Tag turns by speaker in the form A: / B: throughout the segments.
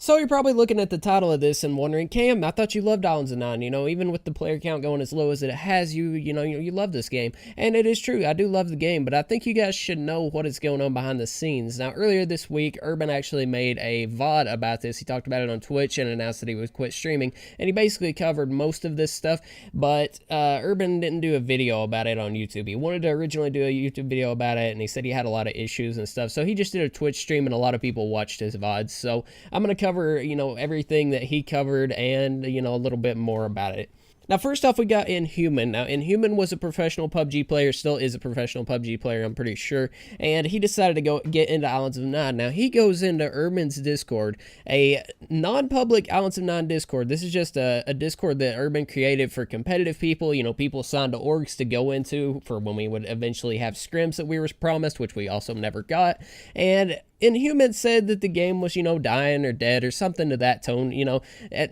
A: So you're probably looking at the title of this and wondering, Cam, I thought you loved Islands of Nine. You know, even with the player count going as low as it has, you love this game. And it is true, I do love the game, but I think you guys should know what is going on behind the scenes. Now, earlier this week, Urban actually made a VOD about this. He talked about it on Twitch and announced that he would quit streaming, and he basically covered most of this stuff, but Urban didn't do a video about it on YouTube. He wanted to originally do a YouTube video about it, and he said he had a lot of issues and stuff, so he just did a Twitch stream, and a lot of people watched his VODs. So I'm going to cover, everything that he covered and, a little bit more about it. Now, first off, we got Inhuman. Now, Inhuman was a professional PUBG player, still is a professional PUBG player, I'm pretty sure, and he decided to go get into Islands of Nine. Now, he goes into Urban's Discord, a non-public Islands of Nine Discord. This is just a Discord that Urban created for competitive people, people signed to orgs to go into for when we would eventually have scrims that we were promised, which we also never got, and Inhuman said that the game was, dying or dead or something to that tone,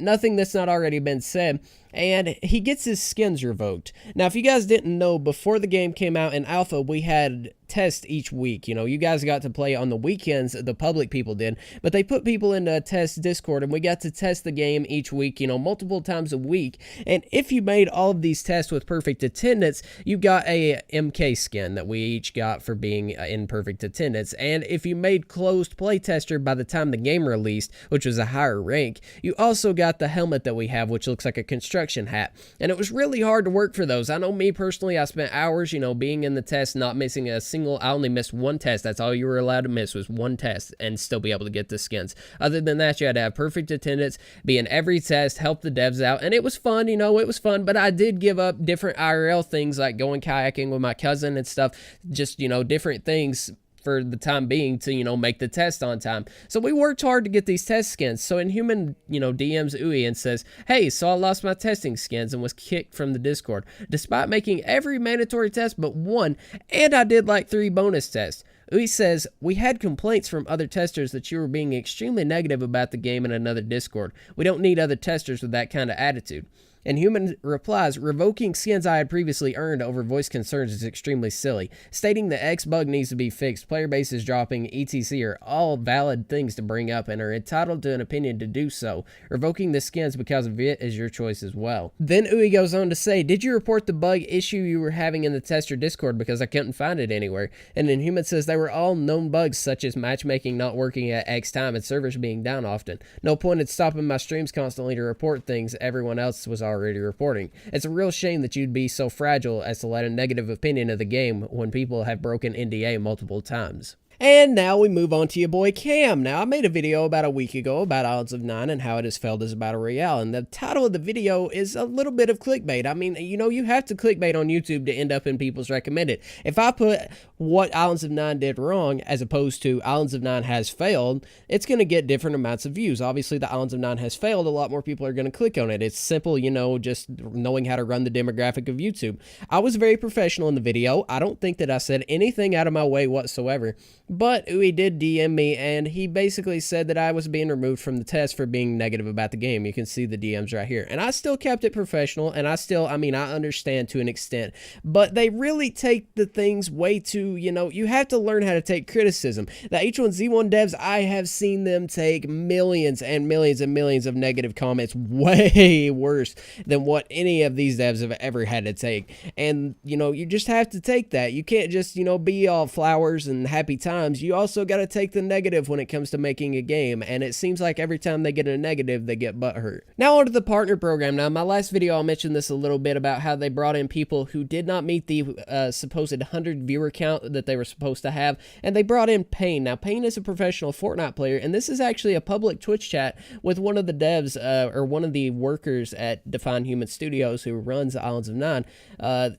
A: nothing that's not already been said, and he gets his skins revoked. Now, if you guys didn't know, before the game came out in alpha, we had tests each week. You guys got to play on the weekends, the public people did, but they put people into a test Discord, and we got to test the game each week, multiple times a week, and if you made all of these tests with perfect attendance, you got a MK skin that we each got for being in perfect attendance, and if you made closed playtester by the time the game released, which was a higher rank, you also got the helmet that we have, which looks like a construction hat, and it was really hard to work for those. I know me personally, I spent hours, being in the test, not missing a single. I only missed one test. That's all you were allowed to miss, was one test, and still be able to get the skins. Other than that, you had to have perfect attendance, be in every test, help the devs out, and it was fun, it was fun, but I did give up different IRL things, like going kayaking with my cousin and stuff, just, different things for the time being to, make the test on time. So we worked hard to get these test skins. So Inhuman, DMs Uwe and says, hey, so I lost my testing skins and was kicked from the Discord, despite making every mandatory test but one, and I did like 3 bonus tests. Uwe says, we had complaints from other testers that you were being extremely negative about the game in another Discord. We don't need other testers with that kind of attitude. And Human replies, revoking skins I had previously earned over voice concerns is extremely silly. Stating the X bug needs to be fixed, player base is dropping, etc. are all valid things to bring up and are entitled to an opinion to do so. Revoking the skins because of it is your choice as well. Then Uwe goes on to say, did you report the bug issue you were having in the tester Discord because I couldn't find it anywhere? And then Human says they were all known bugs such as matchmaking not working at X time and servers being down often. No point in stopping my streams constantly to report things everyone else was already reporting. It's a real shame that you'd be so fragile as to let a negative opinion of the game when people have broken NDA multiple times. And now we move on to your boy Cam. Now, I made a video about a week ago about Islands of Nine and how it has failed as a battle royale, and the title of the video is a little bit of clickbait. I mean, you have to clickbait on YouTube to end up in people's recommended. If I put what Islands of Nine did wrong as opposed to Islands of Nine has failed, it's going to get different amounts of views. Obviously, the Islands of Nine has failed, a lot more people are going to click on it. It's simple, just knowing how to run the demographic of YouTube. I was very professional in the video. I don't think that I said anything out of my way whatsoever. But Uwe did DM me, and he basically said that I was being removed from the test for being negative about the game. You can see the DMs right here. And I still kept it professional, and I understand to an extent. But they really take the things way too, you have to learn how to take criticism. The H1Z1 devs, I have seen them take millions and millions and millions of negative comments, way worse than what any of these devs have ever had to take. And, you just have to take that. You can't just, be all flowers and happy times. You also got to take the negative when it comes to making a game, and it seems like every time they get a negative, they get butthurt. Now on to the partner program. Now, in my last video, I mentioned this a little bit about how they brought in people who did not meet the supposed 100 viewer count that they were supposed to have, and they brought in Payne. Now, Payne is a professional Fortnite player, and this is actually a public Twitch chat with one of the devs, or one of the workers at Define Human Studios who runs Islands of Nine.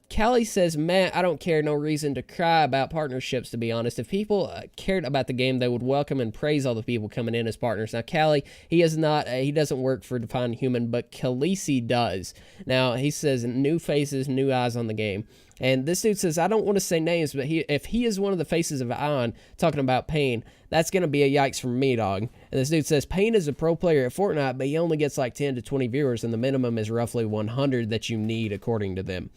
A: Callie says, man, I don't care, no reason to cry about partnerships, to be honest. If people cared about the game, they would welcome and praise all the people coming in as partners. Now, Callie, he is not, he doesn't work for Define Human, but Khaleesi does. Now, he says, new faces, new eyes on the game. And this dude says, I don't want to say names, but if he is one of the faces of Ion talking about Payne, that's going to be a yikes from me, dog. And this dude says, Payne is a pro player at Fortnite, but he only gets like 10 to 20 viewers, and the minimum is roughly 100 that you need, according to them.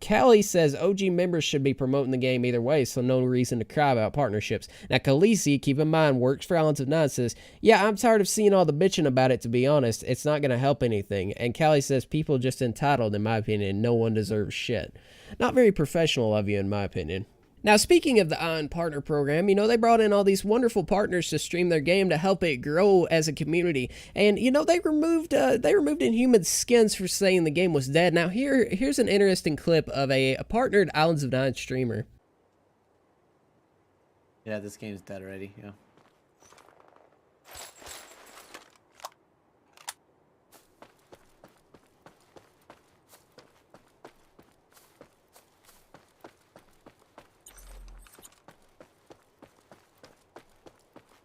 A: Callie says OG members should be promoting the game either way, so no reason to cry about partnerships. Now, Khaleesi, keep in mind, works for Islands of Nine, says, yeah, I'm tired of seeing all the bitching about it, to be honest. It's not going to help anything. And Callie says, people just entitled, in my opinion. No one deserves shit. Not very professional of you, in my opinion. Now, speaking of the Iron Partner Program, they brought in all these wonderful partners to stream their game to help it grow as a community. And, they removed Inhuman Skins for saying the game was dead. Now, here's an interesting clip of a partnered Islands of Nine streamer.
B: Yeah, this game's dead already, yeah.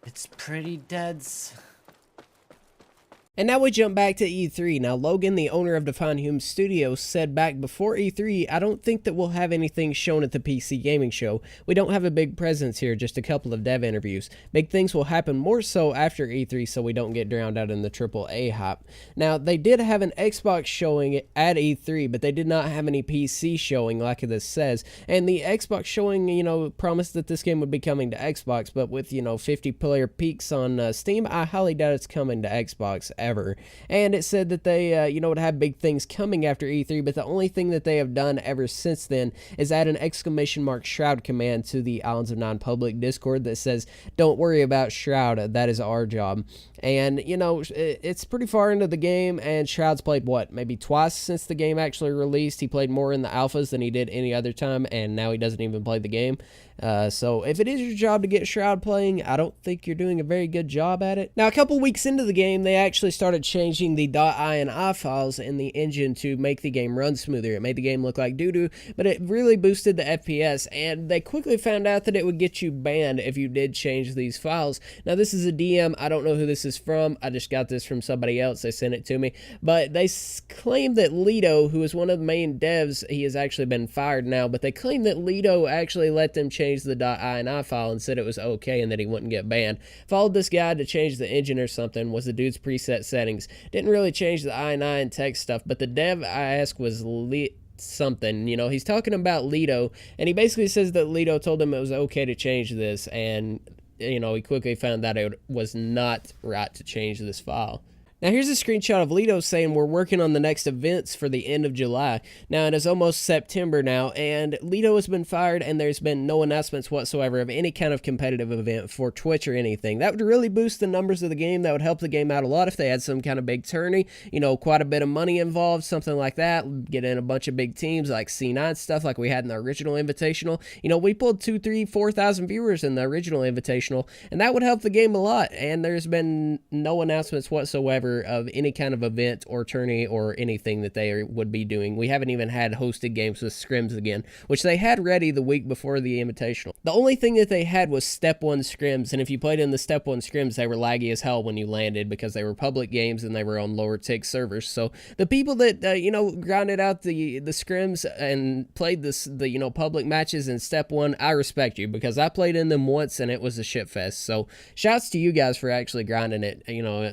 B: It's pretty dead.
A: And now we jump back to E3. Now, Logan, the owner of Define Human Studios, said back before E3, I don't think that we'll have anything shown at the PC gaming show. We don't have a big presence here, just a couple of dev interviews. Big things will happen more so after E3 so we don't get drowned out in the AAA hype. Now, they did have an Xbox showing at E3, but they did not have any PC showing like this says. And the Xbox showing, promised that this game would be coming to Xbox, but with, 50-player peaks on Steam, I highly doubt it's coming to Xbox ever. And it said that they, would have big things coming after E3, but the only thing that they have done ever since then is add an exclamation mark Shroud command to the Islands of Nine public Discord that says, don't worry about Shroud, that is our job. And, it's pretty far into the game, and Shroud's played, maybe twice since the game actually released. He played more in the alphas than he did any other time, and now he doesn't even play the game. So if it is your job to get Shroud playing, I don't think you're doing a very good job at it. Now, a couple weeks into the game, they actually started changing the .ini files in the engine to make the game run smoother. It made the game look like doo-doo, but it really boosted the FPS, and they quickly found out that it would get you banned if you did change these files. Now, this is a DM. I don't know who this is from. I just got this from somebody else. They sent it to me, but they claim that Lido, who is one of the main devs, he has actually been fired now, but they claim that Lido actually let them change the .ini file and said it was okay and that he wouldn't get banned. Followed this guy to change the engine or something, was the dude's preset settings. Didn't really change the ini and text stuff, but the dev I asked was something, he's talking about Lido, and he basically says that Lido told him it was okay to change this, and he quickly found out it was not right to change this file. Now, here's a screenshot of Lido saying we're working on the next events for the end of July. Now, it is almost September now, and Lido has been fired, and there's been no announcements whatsoever of any kind of competitive event for Twitch or anything. That would really boost the numbers of the game. That would help the game out a lot if they had some kind of big tourney, quite a bit of money involved, something like that. Get in a bunch of big teams like C9 stuff like we had in the original Invitational. We pulled 2,000, 3,000, 4,000 viewers in the original Invitational, and that would help the game a lot, and there's been no announcements whatsoever of any kind of event or tourney or anything that they would be doing. We haven't even had hosted games with scrims again, which they had ready the week before the Invitational. The only thing that they had was Step 1 scrims, and if you played in the Step 1 scrims, they were laggy as hell when you landed because they were public games and they were on lower tick servers. So the people that, grinded out the scrims and played the public matches in Step 1, I respect you because I played in them once and it was a shit fest. So shouts to you guys for actually grinding it,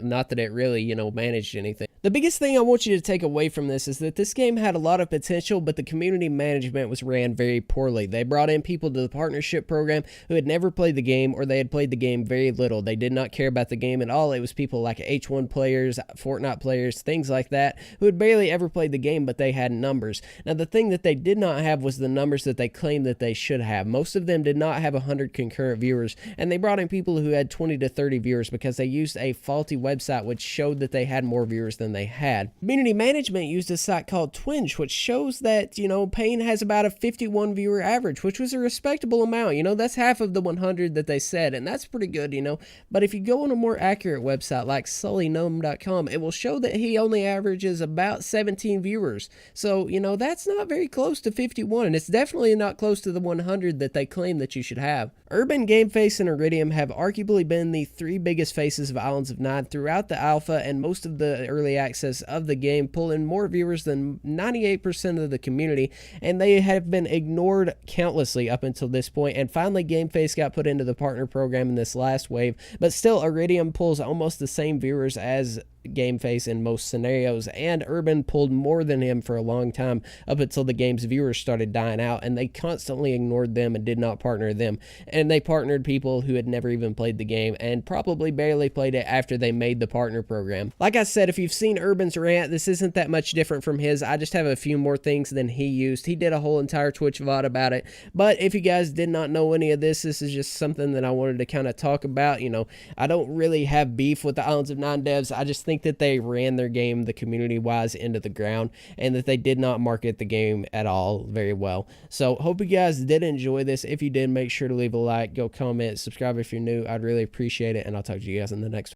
A: not that it really, managed anything. The biggest thing I want you to take away from this is that this game had a lot of potential, but the community management was ran very poorly. They brought in people to the partnership program who had never played the game, or they had played the game very little. They did not care about the game at all. It was people like H1 players, Fortnite players, things like that, who had barely ever played the game, but they had numbers. Now, the thing that they did not have was the numbers that they claimed that they should have. Most of them did not have 100 concurrent viewers, and they brought in people who had 20 to 30 viewers because they used a faulty website which showed that they had more viewers than they had. Community management used a site called Twinge, which shows that, Pain has about a 51 viewer average, which was a respectable amount. That's half of the 100 that they said, and that's pretty good, But if you go on a more accurate website like sullygnome.com, it will show that he only averages about 17 viewers. So, that's not very close to 51, and it's definitely not close to the 100 that they claim that you should have. Urban, Gameface, and Iridium have arguably been the three biggest faces of Islands of Nine throughout the alpha and most of the early access of the game, pull in more viewers than 98% of the community, and they have been ignored countlessly up until this point. And finally, GameFace got put into the partner program in this last wave, but still, Iridium pulls almost the same viewers as GameFace in most scenarios, and Urban pulled more than him for a long time up until the game's viewers started dying out, and they constantly ignored them and did not partner them. And they partnered people who had never even played the game and probably barely played it after they made the partner program. Like I said, if you've seen Urban's rant, this isn't that much different from his. I just have a few more things than he used. He did a whole entire Twitch VOD about it, but if you guys did not know any of this, this is just something that I wanted to kind of talk about. You know, I don't really have beef with the Islands of Nine devs. I just think that they ran their game, the community-wise, into the ground, and that they did not market the game at all very well. So hope you guys did enjoy this. If you did, make sure to leave a like, go comment, subscribe if you're new. I'd really appreciate it, and I'll talk to you guys in the next one.